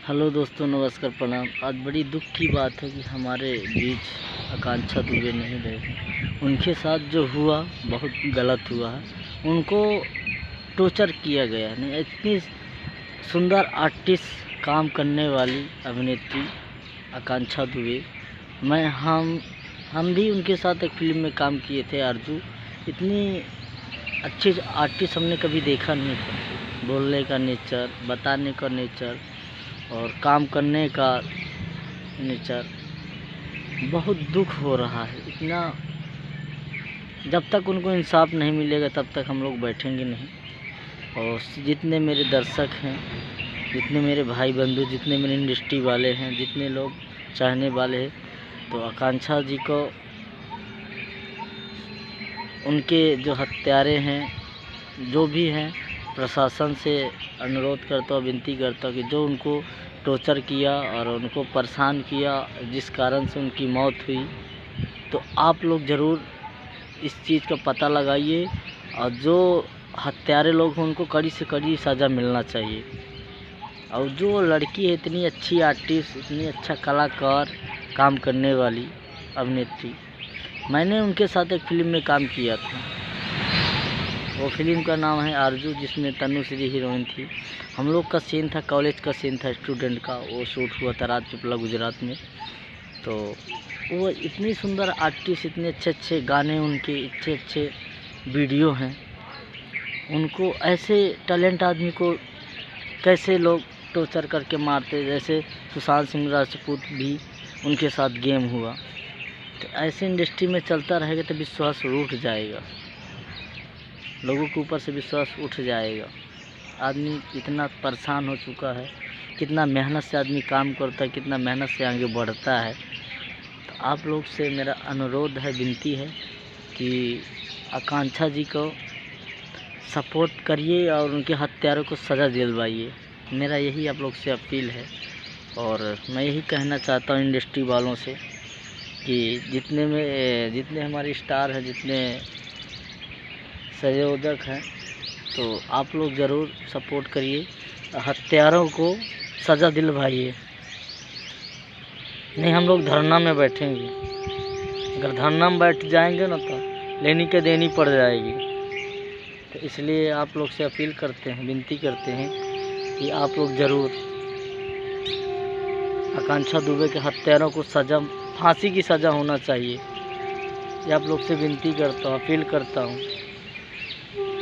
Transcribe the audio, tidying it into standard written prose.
Hello दोस्तों, नमस्कार, प्रणाम। आज बड़ी दुख की बात है कि हमारे बीच आकांक्षा दुबे नहीं रहे। उनके साथ जो हुआ बहुत गलत हुआ है। उनको टॉर्चर किया गया है। नहीं, इतनी सुंदर आर्टिस्ट, काम करने वाली अभिनेत्री आकांक्षा दुबे। हम भी उनके साथ एक फिल्म में काम किए थे, आरजू। इतनी अच्छी आर्टिस्ट हमने कभी देखा नहीं था। बोलने का नेचर, बताने का नेचर और काम करने का नेचर। बहुत दुख हो रहा है। इतना जब तक उनको इंसाफ नहीं मिलेगा तब तक हम लोग बैठेंगे नहीं। और जितने मेरे दर्शक हैं, जितने मेरे भाई बंधु, जितने मेरे इंडस्ट्री वाले हैं, जितने लोग चाहने वाले हैं, तो आकांक्षा जी को, उनके जो हत्यारे हैं, जो भी हैं, प्रशासन से अनुरोध करता हूँ, विनती करता हूँ कि जो उनको टॉर्चर किया और उनको परेशान किया, जिस कारण से उनकी मौत हुई, तो आप लोग ज़रूर इस चीज़ का पता लगाइए। और जो हत्यारे लोग हैं उनको कड़ी से कड़ी सज़ा मिलना चाहिए। और जो लड़की है, इतनी अच्छी आर्टिस्ट, इतनी अच्छा कलाकार, काम करने वाली अभिनेत्री, मैंने उनके साथ एक फ़िल्म में काम किया था। वो फिल्म का नाम है आरजू, जिसमें तनुश्री हीरोइन थी। हम लोग का सीन था, कॉलेज का सीन था, स्टूडेंट का। वो शूट हुआ था राजपीपला, गुजरात में। तो वो इतनी सुंदर आर्टिस्ट, इतने अच्छे अच्छे गाने उनके, अच्छे अच्छे वीडियो हैं। उनको ऐसे टैलेंट आदमी को कैसे लोग टॉर्चर करके मारते, जैसे सुशांत सिंह राजपूत भी उनके साथ गेम हुआ। तो ऐसे इंडस्ट्री में चलता रहेगा तो विश्वास उठ जाएगा, लोगों के ऊपर से विश्वास उठ जाएगा। आदमी इतना परेशान हो चुका है, कितना मेहनत से आदमी काम करता है, कितना मेहनत से आगे बढ़ता है। तो आप लोग से मेरा अनुरोध है, विनती है कि आकांक्षा जी को सपोर्ट करिए और उनके हत्यारों को सज़ा दिलवाइए। मेरा यही आप लोग से अपील है। और मैं यही कहना चाहता हूँ इंडस्ट्री वालों से कि जितने हमारे स्टार हैं, जितने संयोजक हैं, तो आप लोग ज़रूर सपोर्ट करिए, हत्यारों को सज़ा दिलवाइए। नहीं, हम लोग धरना में बैठेंगे। अगर धरना में बैठ जाएंगे ना तो लेनी के देनी पड़ जाएगी। तो इसलिए आप लोग से अपील करते हैं, विनती करते हैं कि आप लोग ज़रूर आकांक्षा दुबे के हत्यारों को सज़ा, फांसी की सज़ा होना चाहिए। ये आप लोग से विनती करता हूँ, अपील करता हूँ।